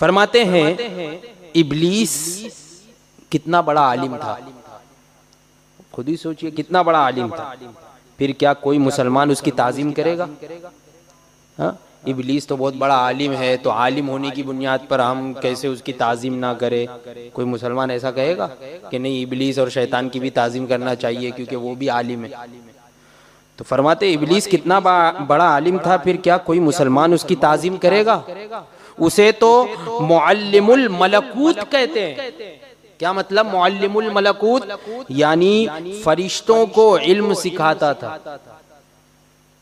फरमाते हैं इब्लीस कितना बड़ा आलिम था। खुद ही सोचिए कितना बड़ा आलिम था, फिर क्या कोई मुसलमान उसकी ताजीम करेगा? हाँ, इब्लीस तो बहुत बड़ा आलिम है, तो आलिम होने की बुनियाद पर हम कैसे उसकी ताजीम ना करें? कोई मुसलमान ऐसा कहेगा कि नहीं, इब्लीस और शैतान की भी ताजीम करना चाहिए क्योंकि वो भी आलिम है। तो फरमाते इब्लीस कितना बड़ा आलिम था, फिर क्या कोई मुसलमान उसकी ताजीम करेगा? उसे तो मुअल्लिमुल मलकूत कहते हैं। क्या मतलब मुअल्लिमुल मलकूत? यानी फरिश्तों को इल्म सिखाता था,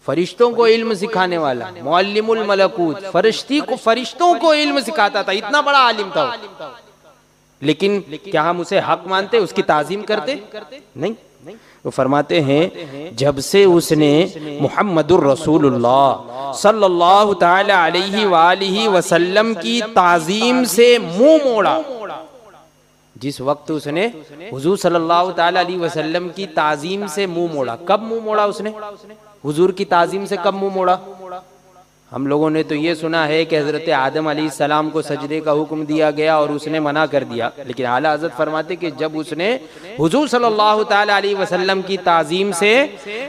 फरिश्तों को इल्म सिखाने वाला मुअल्लिमुल मलकूत, फरिश्तों को इल्म सिखाता था। इतना बड़ा आलिम था। लेकिन क्या हम उसे हक मानते, उसकी ताजीम करते? नहीं। तो फरमाते हैं जब से उसने मुहम्मदुर रसूलुल्लाह सल्लल्लाहु ताला अलैहि वसल्लम की ताजीम से मुंह मोड़ा, जिस वक्त उसने हुजूर सल्लल्लाहु ताला अलैहि वसल्लम की ताजीम से मुंह मोड़ा। कब मुंह मोड़ा उसने? हुजूर की ताजीम से कब मुंह मोड़ा? हम लोगों ने तो ये सुना है कि हजरत आदम अलैहिस्सलाम को सजदे का हुक्म दिया गया और उसने मना कर दिया, लेकिन आला हज़रत फरमाते कि जब उसने हुजूर सल्लल्लाहु ताला अलैहि वसल्लम की ताजीम से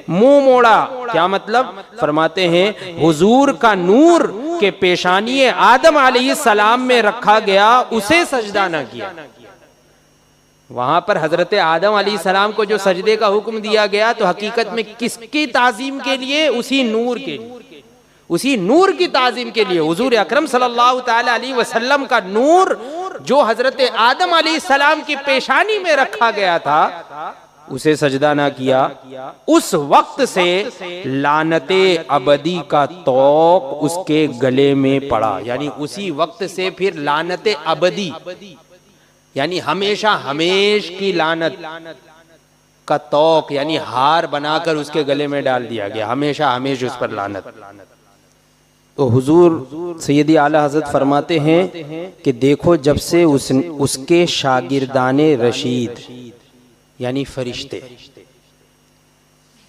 मुंह मोड़ा, क्या मतलब? फरमाते हैं हुजूर का नूर के पेशानी आदम अलैहिस्सलाम में रखा गया, उसे सजदा न किया। वहां पर हजरत आदम अलैहिस्सलाम को जो सजदे का हुक्म दिया गया, तो हकीकत में किसकी ताजीम के लिए? उसी नूर के लिए, उसी नूर की ताजीम के लिए। हुजूर अकरम सल्लल्लाहु ताला अलैहि वसल्लम का नूर जो हजरत आदम अलैहिस्सलाम की पेशानी में रखा गया था, उसे सजदा ना किया। उस वक्त से लानते अबदी का तौक उसके गले में पड़ा, यानी उसी वक्त से फिर लानते अबदी यानी हमेशा हमेश की लानत का तौक यानी हार बनाकर उसके गले में डाल दिया गया, हमेशा हमेश उस पर लानत। तो हुजूर सैयदी आला हज़रत फरमाते हैं कि देखो जब से उसके शागिर्दाने रशीद यानी फरिश्ते,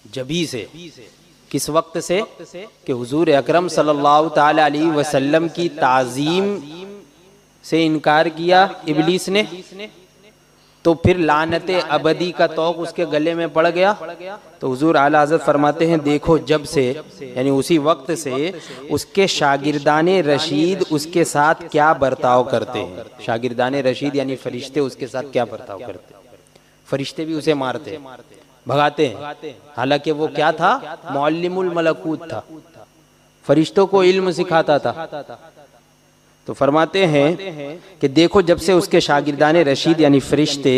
जभी से, किस वक्त से? कि हुजूर अकरम सल्लल्लाहु ताला अलैहि वसल्लम की ताजीम से इनकार किया इब्लीस ने, तो फिर लानते अबदी का तौक उसके गले में पड़ गया। तो हुजूर आला हज़रत फरमाते हैं देखो जब से, यानी उसी वक्त से उसके शागिर्दाने रशीद उसके साथ क्या बर्ताव करते हैं। शागिर्दाने रशीद यानी फरिश्ते उसके साथ क्या बर्ताव करते हैं। फरिश्ते भी उसे मारते, भगाते हैं, हालांकि वो क्या था? मुअल्लिमुल मलकूत था, फरिश्तों को इल्म सिखाता था। तो फरमाते हैं कि देखो जब से उसके शागिर्दाने रशीद यानी फरिश्ते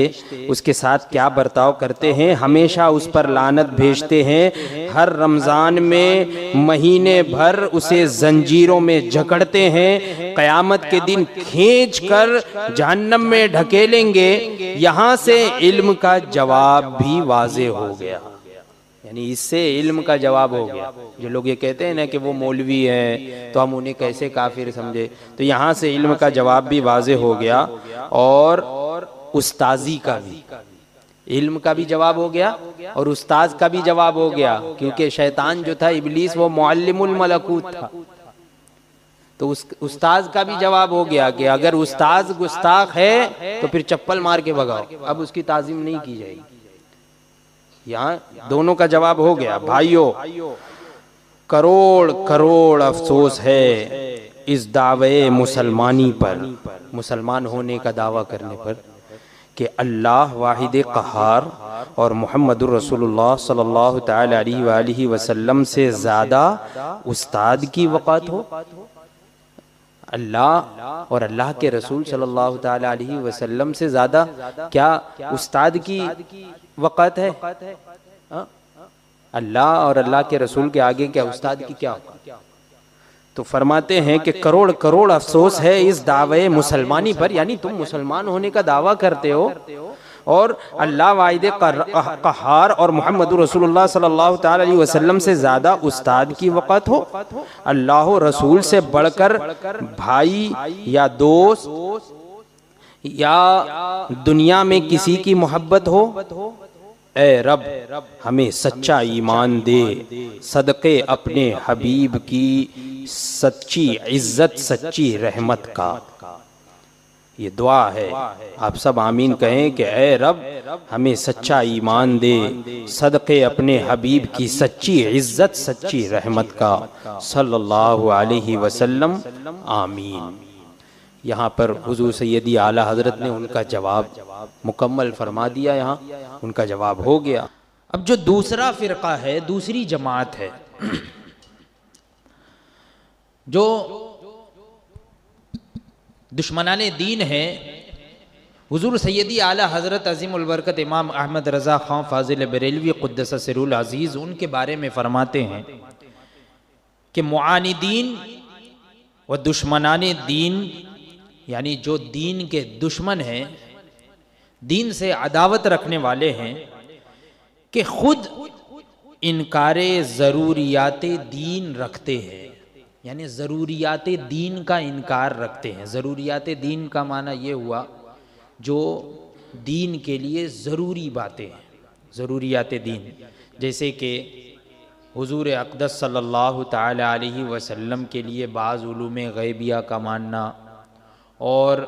उसके साथ क्या बर्ताव करते हैं, हमेशा उस पर लानत भेजते हैं। हर रमज़ान में महीने भर उसे जंजीरों में जकड़ते हैं, क़यामत के दिन खींच कर जहन्नम में ढकेलेंगे। यहाँ से इल्म का जवाब भी वाज़े हो गया, यानी इससे इल्म का जवाब हो गया। जो लोग ये कहते हैं ना कि वो मौलवी है तो हम उन्हें कैसे काफिर समझे, तो यहाँ से इल्म का जवाब भी वाज़े हो गया और उस्ताजी का भी, इल्म का भी जवाब हो गया और उस्ताज का भी जवाब हो गया। क्योंकि शैतान जो था इब्लीस वो मुअल्लिमुल मलकूत था, तो उस उस्ताज का भी जवाब हो गया कि अगर उस्ताज गुस्ताख है तो फिर चप्पल मार के भगाओ, अब उसकी ताजीम नहीं की जाएगी। यहाँ दोनों का जवाब हो गया। भाइयों, करोड़ करोड़ अफसोस है इस दावे मुसलमानी पर, मुसलमान होने का दावा करने पर, कि अल्लाह वाहिद क़हार और मुहम्मदुर रसूलुल्लाह सल्लल्लाहु ताला अलैहि वसल्लम से ज़्यादा उस्ताद की वक़ात हो। अल्लाह और अल्लाह के रसूल सल्लल्लाहु ताला अलैहि वसल्लम से ज़्यादा क्या उस्ताद की वक़ात है? अल्लाह और अल्लाह के रसूल के आगे क्या उस्ताद की क्या? तो फरमाते हैं कि करोड़ करोड़ अफसोस है इस दावे मुसलमानी पर, यानी तुम मुसलमान होने का दावा करते हो और अल्लाह वाहिद क़हार और मुहम्मद रसूलुल्लाह सल्लल्लाहु ताला अलैहि वसल्लम से ज़्यादा उस्ताद की वक़ात हो, अल्लाह रसूल से बढ़कर भाई या दोस्त या दुनिया में किसी की मोहब्बत हो। ए रब हमें सच्चा ईमान दे, सदक़े अपने हबीब की सच्ची इज्जत, सच्ची रहमत का। ये दुआ है, आप सब आमीन कहें कि ऐ रब हमें सच्चा ईमान दे, सदक़े अपने हबीब की सच्ची इज्जत, सच्ची रहमत का, सल्लल्लाहु अलैहि वसल्लम, आमीन। यहाँ पर हुजूर सैयदी आला हज़रत ने उनका जवाब मुकम्मल फरमा दिया, यहाँ उनका जवाब हो गया। अब जो दूसरा फ़िरक़ा है, दूसरी जमात है, जो दुश्मनाने दीन है, हुजूर सैयदी आला हज़रत अज़ीमुल बरकत इमाम अहमद रज़ा ख़ां फ़ाज़िल बरेलवी क़ुद्दस सिरुल अज़ीज़ उनके बारे में फ़रमाते हैं कि मुआनिदीन व दुश्मनाने दीन, यानी जो दीन के दुश्मन हैं, दीन से अदावत रखने वाले हैं, कि खुद इनकारे ज़रूरियात दीन रखते हैं, यानी ज़रूरियात दीन का इनकार रखते हैं। ज़रूरियात दीन का माना ये हुआ जो दीन के लिए ज़रूरी बातें हैं, ज़रूरियात दीन, जैसे कि हुजूर अक़दस सल्लल्लाहु ताला अलैहि वसल्लम के लिए बाज़ उलूम ग़ैबिया का मानना, और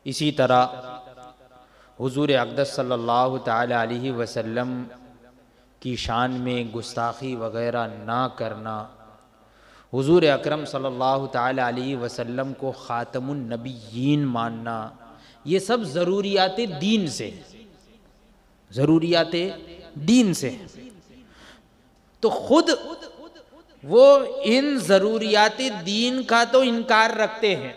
इसी तरह हुजूर अक़दस सल्लल्लाहु ताला अलैहि वसल्लम की शान में गुस्ताखी वग़ैरह ना करना, हुजूर अकरम सल्लल्लाहु ताला अलैहि वसल्लम को ख़ातमुन नबिय्यीन मानना, ये सब ज़रूरियात दीन से, ज़रूरियात दीन से। तो खुद वो इन ज़रूरियात दीन का तो इनकार रखते हैं,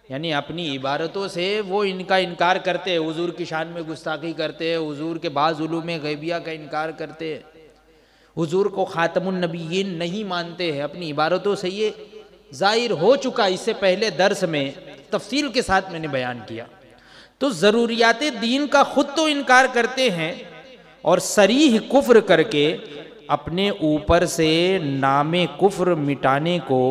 यानी अपनी इबारतों से वो इनका इनकार करते हैं, हुजूर की शान में गुस्ताखी करते हैं, हुजूर के बाज़ उलूम ग़ैबिया का इनकार करते हैं, हुजूर को ख़ातमुन नबिय्यीन नहीं मानते हैं, अपनी इबारतों से ये ज़ाहिर हो चुका। इससे पहले दर्स में तफसील के साथ मैंने बयान किया। तो ज़रूरियात दीन का ख़ुद तो इनकार करते हैं और सरीह कुफ्र करके अपने ऊपर से नामे कुफ्र मिटाने को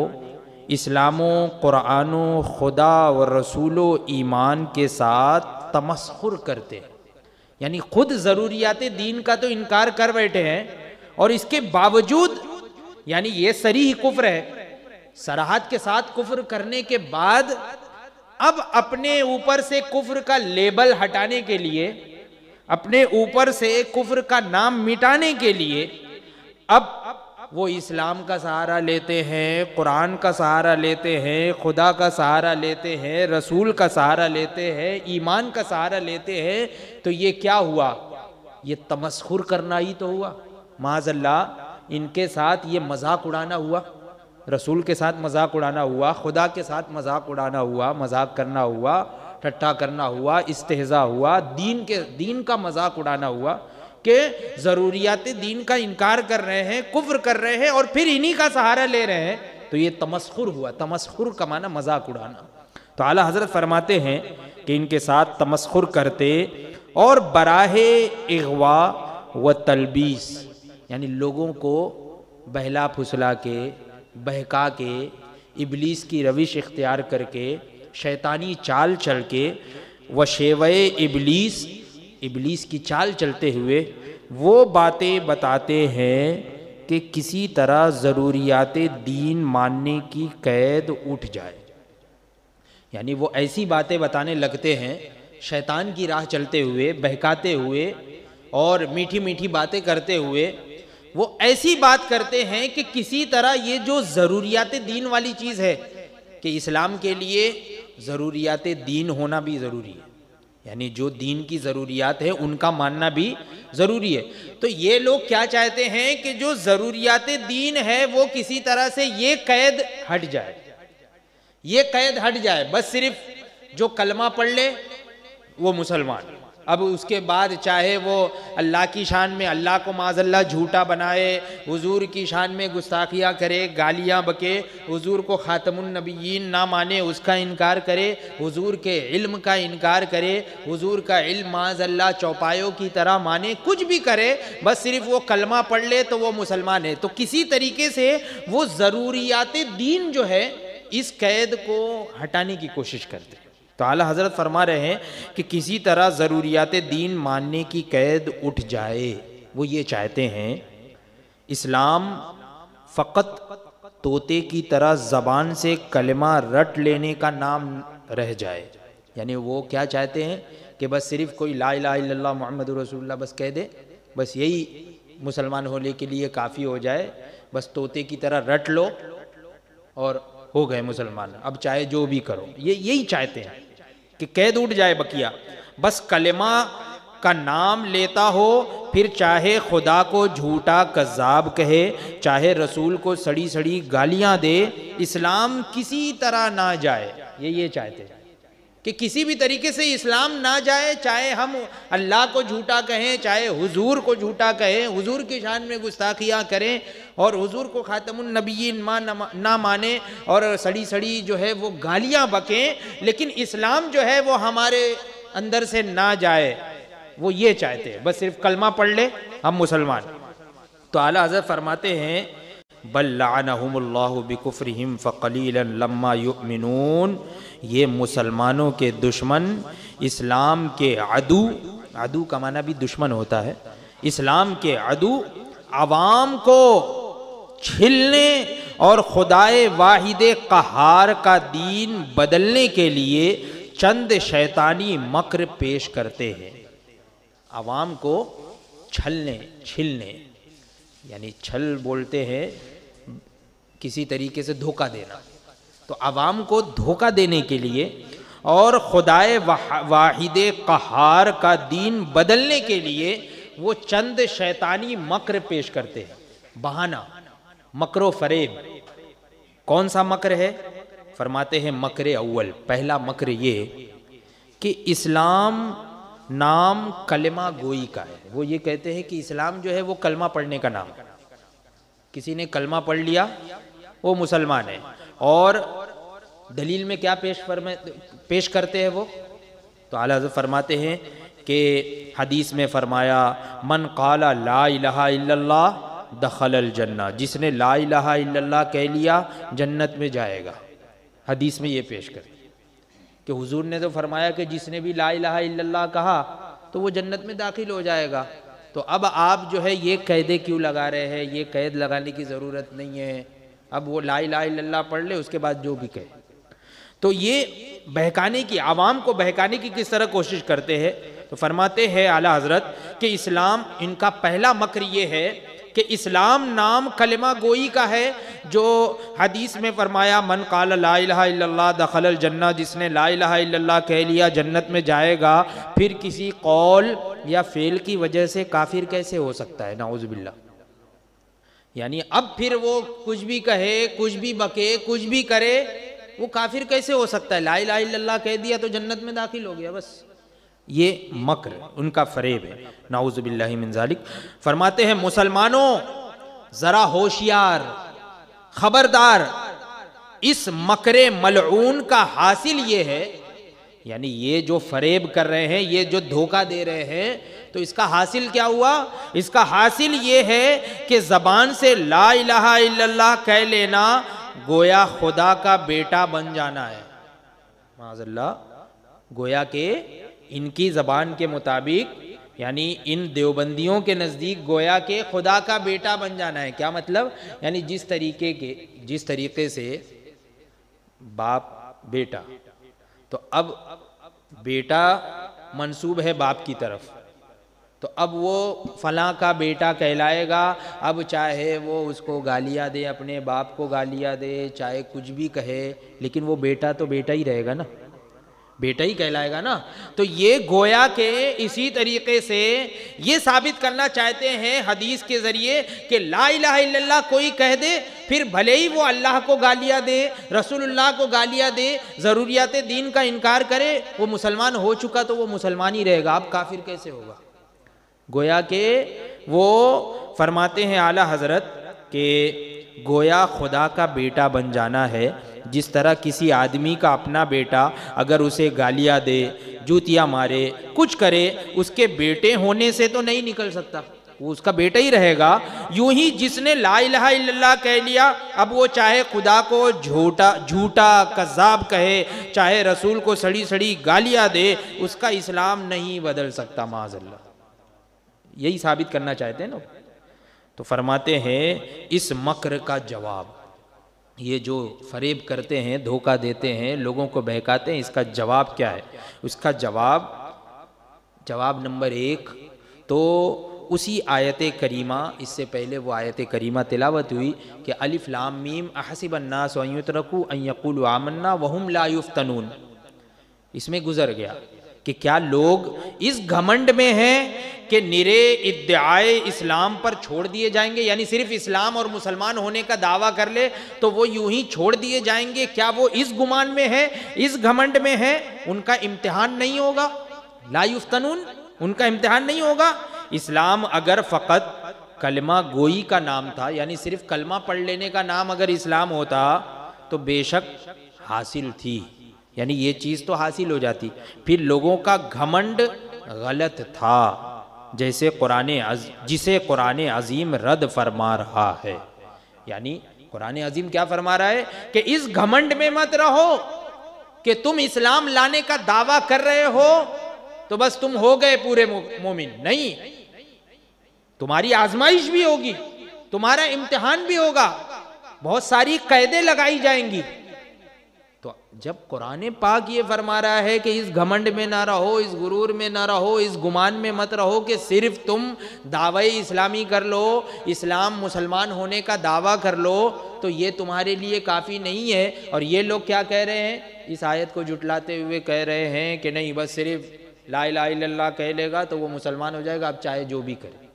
इस्लामो, कुरानो, खुदा व रसूलो ईमान के साथ तमस्खुर करते हैं, यानी खुद ज़रूरियात दीन का तो इनकार कर बैठे हैं और इसके बावजूद, यानी ये सरीह कुफ्र है, सराहत के साथ कुफ्र करने के बाद अब अपने ऊपर से कुफ्र का लेबल हटाने के लिए, अपने ऊपर से कुफ्र का नाम मिटाने के लिए अब वो इस्लाम का सहारा लेते हैं, कुरान का सहारा लेते हैं, खुदा का सहारा लेते हैं, रसूल का सहारा लेते हैं, ईमान का सहारा लेते हैं। तो ये क्या हुआ? ये तमस्खुर करना ही तो हुआ। माज़अल्लाह, इनके साथ ये मजाक उड़ाना हुआ, रसूल के साथ मजाक उड़ाना हुआ, खुदा के साथ मजाक उड़ाना हुआ, मजाक करना हुआ, ठट्ठा करना हुआ, इस्तेहज़ा हुआ, दीन का मजाक उड़ाना हुआ कि ज़रूरियात दीन का इनकार कर रहे हैं, कुफ्र कर रहे हैं और फिर इन्हीं का सहारा ले रहे हैं। तो ये तमस्खुर हुआ। तमस्खुर का माना मजाक उड़ाना। तो आला हज़रत फरमाते हैं कि इनके साथ तमस्खुर करते और बराहे इग़वा व तलबीस, यानी लोगों को बहला फुसला के, बहका के, इबलीस की रविश इख्तियार करके, शैतानी चाल चल के, व शेवए इबलीस की चाल चलते हुए वो बातें बताते हैं कि किसी तरह ज़रूरियात दीन मानने की कैद उठ जाए। यानी वो ऐसी बातें बताने लगते हैं, शैतान की राह चलते हुए, बहकाते हुए और मीठी मीठी बातें करते हुए वो ऐसी बात करते हैं कि किसी तरह ये जो ज़रूरियात दीन वाली चीज़ है कि इस्लाम के लिए ज़रूरियात दीन होना भी ज़रूरी है, यानी जो दीन की ज़रूरियात है उनका मानना भी ज़रूरी है। तो ये लोग क्या चाहते हैं कि जो ज़रूरियात दीन है वो किसी तरह से ये कैद हट जाए, ये कैद हट जाए। बस सिर्फ जो कलमा पढ़ ले वो मुसलमान, अब उसके बाद चाहे वो अल्लाह की शान में अल्लाह को माज़अल्लाह झूठा बनाए, हुजूर की शान में गुस्ताखियाँ करे, गालियाँ बके, हुजूर को ख़ातमुन नबिय्यीन ना माने, उसका इनकार करे, हुजूर के इल्म का इनकार करे, हुजूर का इल्म माज़अल्लाह चौपायों की तरह माने, कुछ भी करे, बस सिर्फ वो कलमा पढ़ ले तो वो मुसलमान है। तो किसी तरीके से वो ज़रूरियात दीन जो है इस कैद को हटाने की कोशिश करते हैं। तो आला हज़रत फरमा रहे हैं कि किसी तरह ज़रूरियात दीन मानने की कैद उठ जाए। वो ये चाहते हैं इस्लाम फ़कत तोते की तरह ज़बान से कलमा रट लेने का नाम रह जाए। यानी वो क्या चाहते हैं कि बस सिर्फ कोई ला इलाहा इल्लल्लाह मुहम्मदुर रसूलुल्लाह बस कह दे, बस यही मुसलमान होने के लिए काफ़ी हो जाए, बस तोते की तरह रट लो और हो गए मुसलमान, अब चाहे जो भी करो। ये यही चाहते हैं कि कैद उठ जाए बकिया, बस कलेमा का नाम लेता हो, फिर चाहे खुदा को झूठा कज़्ज़ाब कहे, चाहे रसूल को सड़ी सड़ी गालियां दे, इस्लाम किसी तरह ना जाए। ये चाहते हैं कि किसी भी तरीके से इस्लाम ना जाए, चाहे हम अल्लाह को झूठा कहें, चाहे हुजूर को झूठा कहें, हुजूर की शान में गुस्ताखियाँ करें और हुजूर को खातमुन नबिय्यीन ना माने और सड़ी सड़ी जो है वो गालियाँ बकें, लेकिन इस्लाम जो है वो हमारे अंदर से ना जाए। वो ये चाहते हैं बस सिर्फ कलमा पढ़ ले हम मुसलमान। तो आला हज़रत फरमाते हैं बल लअनहुमुल्लाहु बिकुफ्रिहिम फ़क़लीलन लम्मा युमिनून, ये मुसलमानों के दुश्मन, इस्लाम के अदू, अदू का माना भी दुश्मन होता है, इस्लाम के अदू आवाम को छिलने और खुदाए वाहिदे कहार का दीन बदलने के लिए चंद शैतानी मक्र पेश करते हैं। आवाम को छिलने यानी छल बोलते हैं किसी तरीके से धोखा देना, तो आवाम को धोखा देने के लिए और खुदाए वाहिदे कहार का दीन बदलने के लिए वो चंद शैतानी मक्र पेश करते हैं। बहाना, मकरो फरेब। कौन सा मक्र है? फरमाते हैं मक्र अव्वल, पहला मक्र ये कि इस्लाम नाम कलमा गोई का है। वो ये कहते हैं कि इस्लाम जो है वो कलमा पढ़ने का नाम, किसी ने कलमा पढ़ लिया वो मुसलमान है। और दलील में क्या पेश करते हैं वो? तो आला हज़रत फरमाते हैं कि हदीस में फरमाया मन क़ाला ला इलाहा इल्लल्लाह दखलल जन्नह, जिसने ला इलाहा इल्लल्लाह कह लिया जन्नत में जाएगा। हदीस में ये पेश कर कि हुजूर ने तो फरमाया कि जिसने भी ला इलाहा इल्लल्लाह कहा तो वो जन्नत में दाखिल हो जाएगा। तो अब आप जो है ये कैदे क्यों लगा रहे हैं? ये कैद लगाने की ज़रूरत नहीं है, अब वो ला इलाहा इल्लल्लाह पढ़ ले, उसके बाद जो भी कहे। तो ये बहकाने की, आवाम को बहकाने की किस तरह कोशिश करते हैं? तो फरमाते हैं आला हज़रत कि इस्लाम, इनका पहला मक्र ये है कि इस्लाम नाम कलमा गोई का है, जो हदीस में फरमाया मन क़ाल ला इलाहा इल्लल्लाह दखलल जन्नह, जिसने ला इलाहा इल्लल्लाह कह लिया जन्नत में जाएगा। फिर किसी कौल या फेल की वजह से काफिर कैसे हो सकता है? नाउज़ु बिल्लाह। यानी अब फिर वो कुछ भी कहे, कुछ भी बके, कुछ भी करे, वो काफिर कैसे हो सकता है? ला इलाहा इल्लल्लाह कह दिया तो जन्नत में दाखिल हो गया, बस। ये मक्र उनका फरेब है, नाउज़ु बिल्लाहि मिन ज़ालिक। फरमाते हैं मुसलमानों जरा होशियार, खबरदार, इस मकरे मलऊन का हासिल ये है, यानी ये जो फरेब कर रहे हैं, ये जो धोखा दे रहे हैं, तो इसका हासिल क्या हुआ? इसका हासिल ये है कि ज़बान से ला इलाहा इल्लल्लाह कह लेना गोया खुदा का बेटा बन जाना है। माज़अल्लाह, गोया के इनकी ज़बान के मुताबिक, यानी इन देवबंदियों के नज़दीक गोया के खुदा का बेटा बन जाना है। क्या मतलब? यानी जिस तरीके से बाप बेटा, तो अब बेटा मंसूब है बाप की तरफ, तो अब वो फलां का बेटा कहलाएगा। अब चाहे वो उसको गालियाँ दे, अपने बाप को गालियाँ दे, चाहे कुछ भी कहे, लेकिन वो बेटा तो बेटा ही रहेगा ना, बेटा ही कहलाएगा ना। तो ये गोया के इसी तरीके से ये साबित करना चाहते हैं हदीस के ज़रिए कि ला इलाहा इल्लल्लाह कोई कह दे, फिर भले ही वो अल्लाह को गालियाँ दे, रसूलुल्लाह को गालियाँ दे, ज़रूरियात दीन का इनकार करे, वो मुसलमान हो चुका तो वो मुसलमान ही रहेगा, अब काफिर कैसे होगा? गोया के वो फरमाते हैं आला हज़रत कि गोया खुदा का बेटा बन जाना है। जिस तरह किसी आदमी का अपना बेटा अगर उसे गालियाँ दे, जूतियाँ मारे, कुछ करे, उसके बेटे होने से तो नहीं निकल सकता, वो उसका बेटा ही रहेगा। यूं ही जिसने ला इलाहा इल्लल्लाह कह लिया, अब वो चाहे खुदा को झूठा कज़्ज़ाब कहे, चाहे रसूल को सड़ी सड़ी गालियाँ दे, उसका इस्लाम नहीं बदल सकता। माज़अल्लाह, यही साबित करना चाहते हैं ना। तो फरमाते हैं इस मक्र का जवाब, ये जो फरेब करते हैं, धोखा देते हैं, लोगों को बहकाते हैं, इसका जवाब क्या है? उसका जवाब नंबर 1 तो उसी आयत करीमा, इससे पहले वो आयत करीमा तिलावत हुई कि अलिफ लाम मीम अहसिबन्नास अन युतरकू अन यक़ूलू आमन्ना वहुम ला युफ्तनून, इसमें गुजर गया कि क्या लोग इस घमंड में हैं कि निरे इद्दिआए इस्लाम पर छोड़ दिए जाएंगे, यानी सिर्फ इस्लाम और मुसलमान होने का दावा कर ले तो वो यूं ही छोड़ दिए जाएंगे? क्या वो इस गुमान में है, इस घमंड में है? उनका इम्तिहान नहीं होगा, ला युफ्तनून, उनका इम्तिहान नहीं होगा। इस्लाम अगर फ़कत कलमा गोई का नाम था, यानी सिर्फ कलमा पढ़ लेने का नाम अगर इस्लाम होता तो बेशक हासिल थी, यानी ये चीज़ तो हासिल हो जाती। फिर लोगों का घमंड गलत था, जैसे जिसे कुरान अजीम रद्द फरमा रहा है। यानी कुरान अजीम क्या फरमा रहा है कि इस घमंड में मत रहो कि तुम इस्लाम लाने का दावा कर रहे हो तो बस तुम हो गए पूरे मोमिन। नहीं, तुम्हारी आजमाइश भी होगी, तुम्हारा इम्तिहान भी होगा, बहुत सारी कैदें लगाई जाएंगी। तो जब कुरान पाक ये फरमा रहा है कि इस घमंड में ना रहो, इस गुरूर में ना रहो, इस गुमान में मत रहो कि सिर्फ तुम दावा इस्लामी कर लो, इस्लाम मुसलमान होने का दावा कर लो, तो ये तुम्हारे लिए काफ़ी नहीं है। और ये लोग क्या कह रहे हैं, इस आयत को जुटलाते हुए कह रहे हैं कि नहीं, बस सिर्फ ला इलाहा इल्लल्लाह कह लेगा तो वो मुसलमान हो जाएगा, अब चाहे जो भी करे।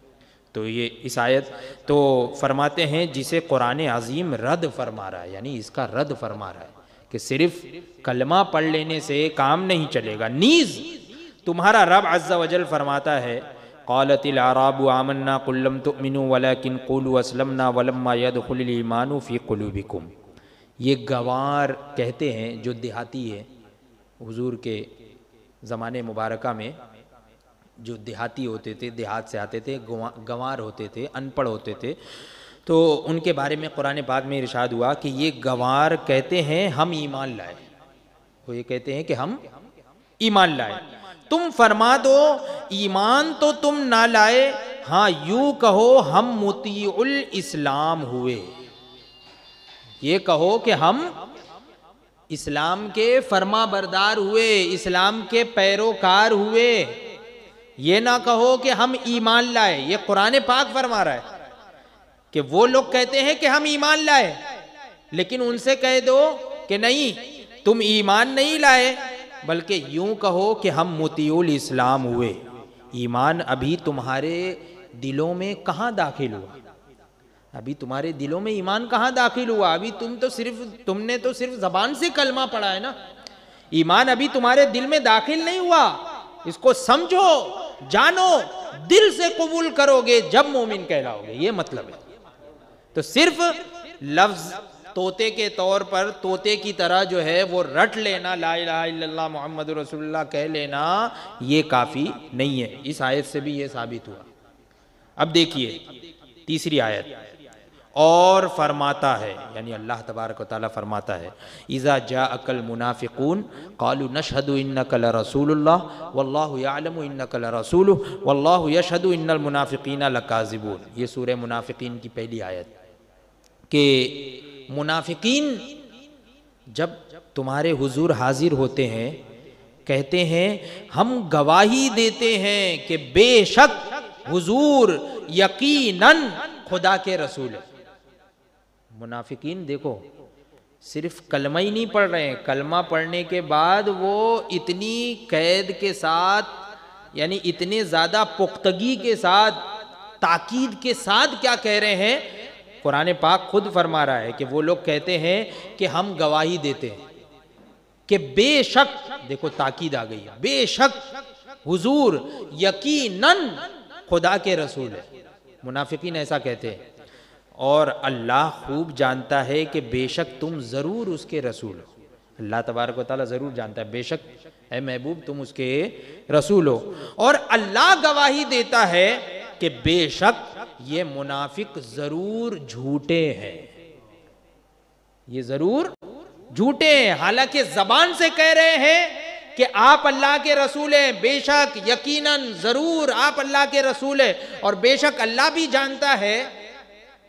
तो ये इस आयत तो फरमाते हैं जिसे कुरान अजीम रद्द फरमा रहा है, यानी इसका रद्द फरमा रहा है कि सिर्फ कलमा पढ़ लेने से काम नहीं चलेगा। नीज तुम्हारा रब अज़्ज़ा वजल फरमाता है, क़ालतिल अराबु आमन्ना क़ुल लम तुअमिनू वलाकिन क़ूलू अस्लमना वलम्मा यदख़ुलिल ईमानु फ़ी क़ुलूबिकुम। ये गंवार कहते हैं जो देहाती है, हुजूर के ज़माने मुबारका में जो देहाती होते थे, देहात से आते थे, गंवार होते थे, अनपढ़ होते थे, तो उनके बारे में कुरान पाक में इरशाद हुआ कि ये गंवार कहते हैं हम ईमान लाए। वो ये कहते हैं कि हम ईमान लाए। तुम फरमा दो ईमान तो तुम ना लाए, हाँ यूं कहो हम मुतीउल इस्लाम हुए। ये कहो कि हम इस्लाम के फरमा बरदार हुए, इस्लाम के पैरोकार हुए। ये ना कहो कि हम ईमान लाए। ये कुरान पाक फरमा रहा है कि वो लोग कहते हैं कि हम ईमान लाए, लेकिन उनसे कह दो कि नहीं, तुम ईमान नहीं लाए, बल्कि यूं कहो कि हम मुतीउल इस्लाम हुए। ईमान अभी तुम्हारे दिलों में कहाँ दाखिल हुआ? अभी तुम्हारे दिलों में ईमान कहाँ दाखिल हुआ? अभी तुमने तो सिर्फ जबान से कलमा पढ़ा है ना। ईमान अभी तुम्हारे दिल में दाखिल नहीं हुआ। इसको समझो, जानो, दिल से कबूल करोगे जब मोमिन कहलाओगे, ये मतलब है। तो सिर्फ लफ्ज तोते के तौर पर, तोते की तरह जो है वो रट लेना, ला इलाहा इल्लल्लाह मुहम्मदुर रसूलुल्लाह कह लेना, ये काफ़ी नहीं है। इस आयत से भी ये साबित हुआ। अब देखिए तीसरी आयत, और फरमाता है, यानी अल्लाह तबारक व तआला फरमाता है, इज़ा जाअकल मुनाफिकून क़ालू नशहदु इन्नका लरसूलुल्लाह वल्लाहु यअलमु इन्नका लरसूलुहु वल्लाहु यशहदु इन्नल मुनाफिकीना लकाज़िबून। ये सूरह मुनाफिकीन की पहली आयत कि मुनाफिकीन जब तुम्हारे हुजूर हाजिर होते हैं, कहते हैं हम गवाही देते हैं कि बेशक हुजूर यकीनन खुदा के रसूल है। मुनाफिकीन देखो सिर्फ कलमा ही नहीं पढ़ रहे हैं, कलमा पढ़ने के बाद वो इतनी कैद के साथ, यानी इतने ज़्यादा पुख्तगी के साथ, ताकीद के साथ क्या कह रहे हैं, कुरान पाक खुद फरमा रहा है कि वो लोग कहते हैं कि हम गवाही देते हैं कि बेशक, देखो ताकीद आ गई है, बेशक हुजूर यकीनन खुदा के रसूल है। मुनाफिकीन ऐसा कहते हैं। और अल्लाह खूब जानता है कि बेशक तुम ज़रूर उसके रसूल हो। अल्लाह तबारक व तआला ज़रूर जानता है, बेशक ए महबूब तुम उसके रसूल हो। और अल्लाह गवाही देता है कि बेशक ये मुनाफिक ज़रूर झूठे हैं, ये ज़रूर झूठे हैं। हालांकि ज़बान से कह रहे हैं कि आप अल्लाह के रसूल हैं, बेशक यकीनन ज़रूर आप अल्लाह के रसूल हैं। और बेशक अल्लाह भी जानता है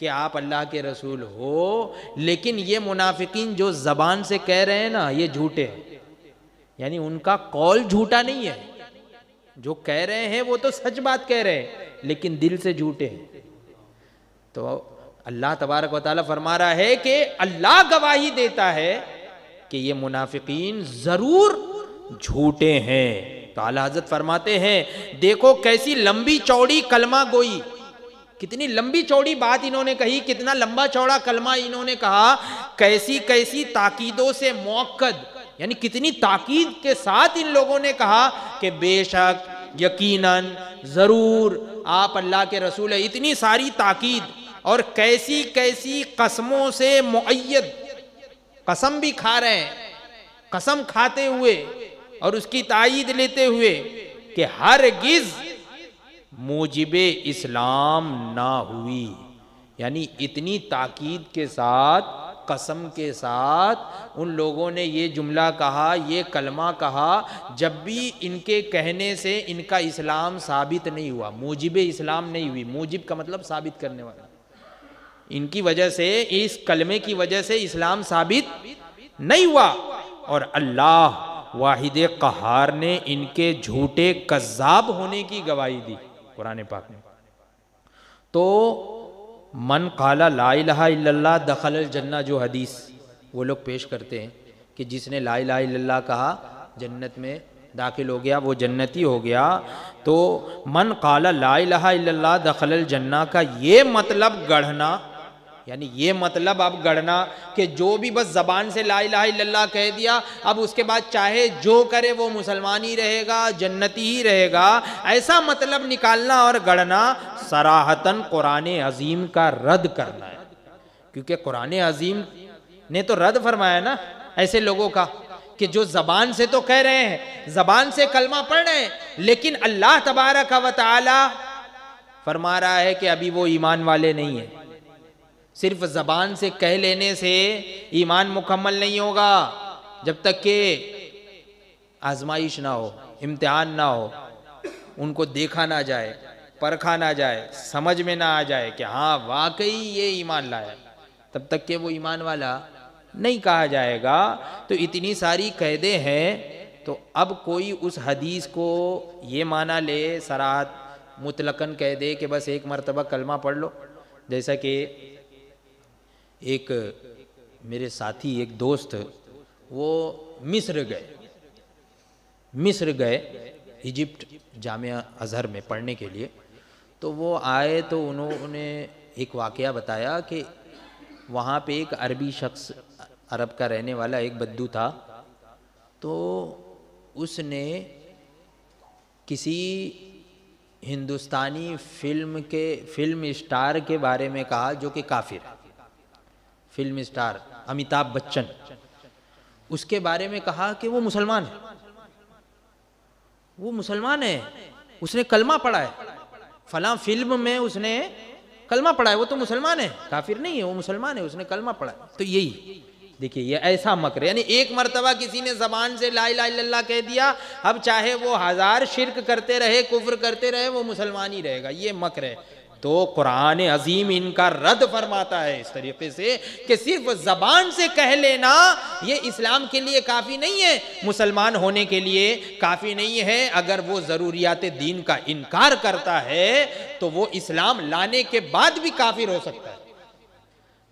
कि आप अल्लाह के रसूल हो, लेकिन ये मुनाफिकीन जो ज़बान से कह रहे हैं ना, ये झूठे हैं। यानी उनका कौल झूठा नहीं है, जो कह रहे हैं वो तो सच बात कह रहे हैं, लेकिन दिल से झूठे हैं। तो अल्लाह तबारक व तआला फरमा रहा है कि अल्लाह गवाही देता है कि ये मुनाफिकीन ज़रूर झूठे हैं। तो आला हज़रत फरमाते हैं, देखो कैसी लंबी चौड़ी कलमा गोई, कितनी लंबी चौड़ी बात इन्होंने कही, कितना लंबा चौड़ा कलमा इन्होंने कहा, कैसी कैसी ताकीदों से मुअक्कद, यानी कितनी ताकीद के साथ इन लोगों ने कहा कि बेशक, यकीनन, जरूर आप अल्लाह के रसूल है। इतनी सारी ताकीद, और कैसी कैसी कसमों से मुअय्यद, कसम भी खा रहे हैं, कसम खाते हुए और उसकी तायीद लेते हुए कि हरगिज मूजिबे इस्लाम ना हुई। यानी इतनी ताकीद के साथ, कसम के साथ उन लोगों ने ये जुमला कहा, ये कलमा कहा, जब भी इनके कहने से इनका इस्लाम साबित नहीं हुआ, मूजिबे इस्लाम नहीं हुई। मूजिब का मतलब साबित करने वाला। इनकी वजह से, इस कलमे की वजह से इस्लाम साबित नहीं हुआ, और अल्लाह वाहिद कहार ने इनके झूठे कज़्ज़ाब होने की गवाही दी कुरान पाक में। तो मन काला ला इलाहा इल्लल्लाह दखलल जन्ना, जो हदीस वो लोग पेश करते हैं कि जिसने ला इलाहा इल्लल्लाह कहा जन्नत में दाखिल हो गया, वो जन्नती हो गया। तो मन काला ला इलाहा इल्लल्लाह दखलल जन्ना का ये मतलब गढ़ना, यानी ये मतलब अब गढ़ना कि जो भी बस ज़बान से ला इलाहा इल्लल्लाह कह दिया, अब उसके बाद चाहे जो करे वो मुसलमान ही रहेगा, जन्नती ही रहेगा, ऐसा मतलब निकालना और गढ़ना सराहतन कुरान अजीम का रद्द करना है। क्योंकि कुरान अजीम ने तो रद्द फरमाया ना ऐसे लोगों का कि जो ज़बान से तो कह रहे हैं, ज़बान से कलमा पढ़ रहे हैं, लेकिन अल्लाह तबारक व तआला फरमा रहा है कि अभी वो ईमान वाले नहीं है। सिर्फ ज़बान से कह लेने से ईमान मुकम्मल नहीं होगा, जब तक कि आजमाइश ना हो, इम्तिहान ना हो, उनको देखा ना जाए, परखा ना जाए, समझ में ना आ जाए कि हाँ वाकई ये ईमान लाया, तब तक कि वो ईमान वाला नहीं कहा जाएगा। तो इतनी सारी कैदे हैं। तो अब कोई उस हदीस को ये माना ले, सराहत मुतलकन कह दे कि बस एक मरतबा कलमा पढ़ लो। जैसा कि एक मेरे साथी, एक दोस्त, वो मिस्र गए इजिप्ट जामिया अजहर में पढ़ने के लिए। तो वो आए तो उन्होंने एक वाक़या बताया कि वहाँ पे एक अरबी शख्स, अरब का रहने वाला एक बद्दू था। तो उसने किसी हिंदुस्तानी फिल्म स्टार के बारे में कहा जो कि काफिर है। फिल्म स्टार अमिताभ बच्चन, उसके बारे में कहा कि वो मुसलमान है, वो मुसलमान है, उसने कलमा पढ़ा है, फलां फिल्म में उसने कलमा पढ़ा है, वो तो मुसलमान है, काफिर नहीं है, वो मुसलमान है, उसने कलमा पढ़ा है। तो यही देखिए, ये ऐसा मकर, यानी एक मर्तबा किसी ने ज़बान से ला इलाहा इल्लल्लाह कह दिया, अब चाहे वो 1000 शिर्क करते रहे, कुफ्र करते रहे, वो मुसलमान ही रहेगा, ये मकर है। तो कुरान अजीम इनका रद्द फरमाता है इस तरीके से कि सिर्फ ज़बान से कह लेना ये इस्लाम के लिए काफ़ी नहीं है, मुसलमान होने के लिए काफ़ी नहीं है। अगर वो ज़रूरियात दीन का इनकार करता है तो वो इस्लाम लाने के बाद भी काफिर हो सकता है।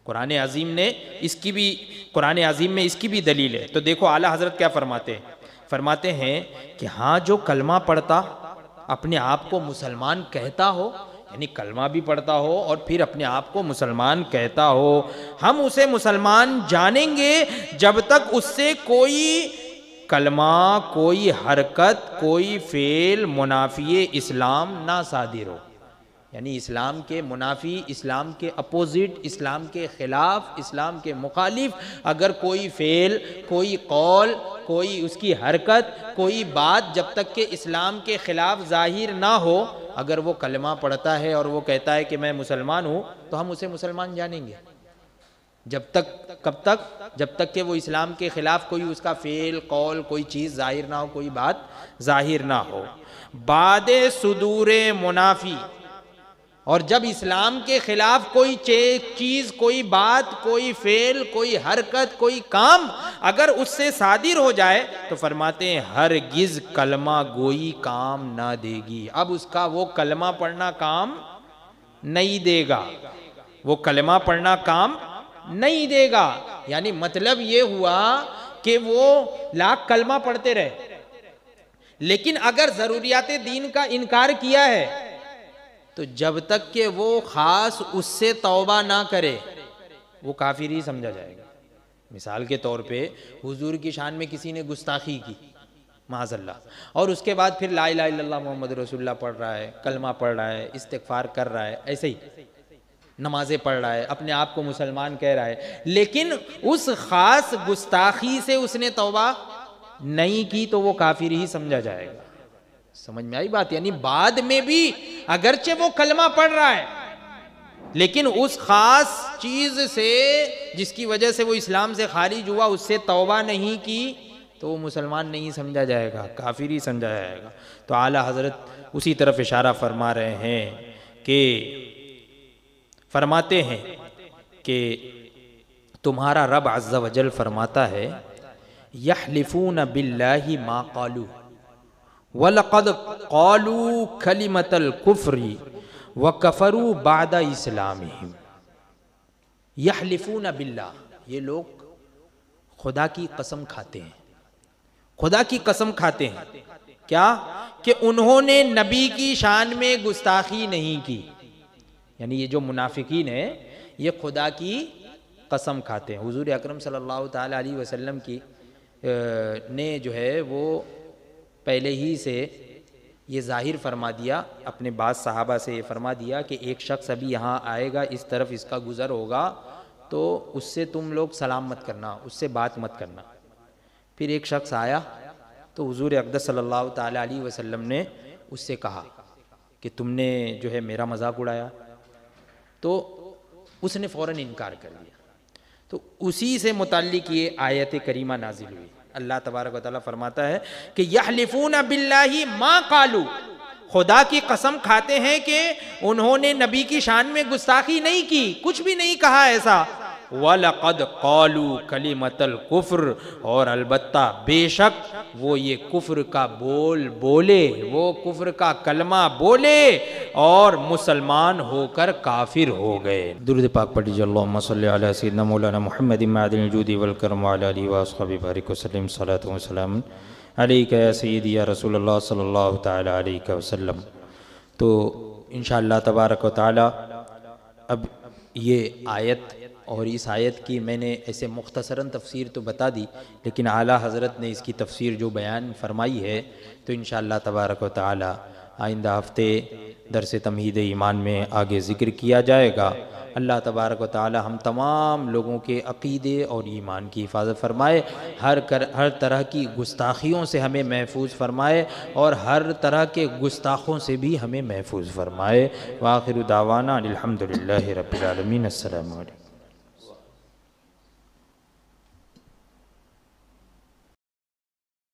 कुरान अजीम में इसकी भी दलील है। तो देखो आला हजरत क्या फरमाते हैं कि हाँ, जो कलमा पढ़ता अपने आप को मुसलमान कहता हो, यानी कलमा भी पढ़ता हो और फिर अपने आप को मुसलमान कहता हो, हम उसे मुसलमान जानेंगे जब तक उससे कोई कलमा, कोई हरकत, कोई फेल मुनाफी इस्लाम ना सादिर हो। यानी इस्लाम के मुनाफी, इस्लाम के अपोजिट, इस्लाम के ख़िलाफ़, इस्लाम के मुखालिफ अगर कोई फेल, कोई कौल, कोई उसकी हरकत, कोई बात जब तक कि इस्लाम के ख़िलाफ़ ज़ाहिर ना हो, अगर वो कलमा पढ़ता है और वो कहता है कि मैं मुसलमान हूँ, तो हम उसे मुसलमान जानेंगे। जब तक, कब तक? जब तक कि वो इस्लाम के ख़िलाफ़ कोई उसका फेल, कौल, कोई चीज़ ज़ाहिर ना हो, कोई बात ज़ाहिर ना हो। बादे सुदूरे मुनाफी, और जब इस्लाम के खिलाफ कोई चीज, कोई बात, कोई फेल, कोई हरकत, कोई काम अगर उससे सादिर हो जाए तो फरमाते हैं हरगिज कलमा गोई काम ना देगी। अब उसका वो कलमा पढ़ना काम नहीं देगा, वो कलमा पढ़ना काम नहीं देगा। यानी मतलब ये हुआ कि वो लाख कलमा पढ़ते रहे, लेकिन अगर जरूरियात दीन का इनकार किया है तो जब तक कि वो खास उससे तौबा ना करे वो काफिर ही समझा जाएगा। मिसाल के तौर पे हुजूर की शान में किसी ने गुस्ताखी की माज़अल्लाह, और उसके बाद फिर ला इलाहा इल्लल्लाह मोहम्मद रसूलुल्लाह पढ़ रहा है, कलमा पढ़ रहा है, इस्तिग़फ़ार कर रहा है, ऐसे ही नमाजें पढ़ रहा है, अपने आप को मुसलमान कह रहा है, लेकिन उस खास गुस्ताखी से उसने तौबा नहीं की तो वो काफिर ही समझा जाएगा। समझ में आई बात? यानी बाद में भी अगरचे वो कलमा पढ़ रहा है लेकिन उस खास चीज से जिसकी वजह से वो इस्लाम से खारिज हुआ उससे तौबा नहीं की तो वो मुसलमान नहीं समझा जाएगा, काफिर ही समझा जाएगा। तो आला हजरत उसी तरफ इशारा फरमा रहे हैं कि फरमाते हैं कि तुम्हारा रब अज़्ज़ा वजल फरमाता है यहलिफून बिल्लाहि मा क़ालू वलक़द क़ालू कलिमतल कुफ्री व कफ़रू बादा इस्लामिहिम। यहलिफून बिल्लाह, ये लोग खुदा की कसम खाते हैं, खुदा की कसम खाते हैं क्या कि उन्होंने नबी की शान में गुस्ताखी नहीं की। यानी ये जो मुनाफिकीन है ये खुदा की कसम खाते हैं। हुजूर अकरम सल्लल्लाहु ताला अलैहि वसल्लम की ने जो है वो पहले ही से ये जाहिर फरमा दिया, अपने बाद सहाबा से ये फरमा दिया कि एक शख्स अभी यहाँ आएगा, इस तरफ इसका गुज़र होगा तो उससे तुम लोग सलाम मत करना, उससे बात मत करना। फिर एक शख्स आया तो हुजूर अक़दस सल्लल्लाहु ताला अलैहि वसल्लम ने उससे कहा कि तुमने जो है मेरा मजाक उड़ाया, तो उसने फ़ौरन इनकार कर दिया। तो उसी से मुताल्लिक़ ये आयत करीमा नाजिल हुई। अल्लाह तबारक व तआला फरमाता है कि यहलिफून बिल्लाहि मा क़ालू, खुदा की कसम खाते हैं कि उन्होंने नबी की शान में गुस्ताखी नहीं की, कुछ भी नहीं कहा ऐसा। वलक़द क़ालू कलिमतल कुफ्र, और अलबत्ता बेशक वो ये कुफ्र का बोल बोले, वो कुफ्र का कलमा बोले और मुसलमान होकर काफिर हो गए। दुरूद पाक पढ़िए, अल्लाहुम्मा सल्लि अला सय्यिदिना मौलाना मुहम्मद मादिनिल जुदी वल करम व अला आलिहि व अस्हाबिहि बारिक वसल्लम सलातु व सलाम अलैका या सय्यिदी या रसूलल्लाह सल्लल्लाहु तआला अलैहि वसल्लम। तो इंशाअल्लाह तबारक व तआला अब ये आयत और इस आयत की मैंने ऐसे मुख्तसरन तफसीर तो बता दी, लेकिन आला हज़रत ने इसकी तफसीर जो बयान फरमाई है तो इंशाअल्लाह तबारक व तआला आइंदा हफ्ते दरस तमहीद ईमान में आगे ज़िक्र किया जाएगा। अल्लाह तबारक व तआला हम तमाम लोगों के अक़ीदे और ईमान की हिफाजत फरमाए, हर तरह की गुस्ताखियों से हमें महफूज फरमाए और हर तरह के गुस्ताखों से भी हमें महफूज फरमाए। व आखिरु दावाना अनिल हम्दुलिल्लाहि रब्बिल आलमीन। अस्सलामु अलैकुम।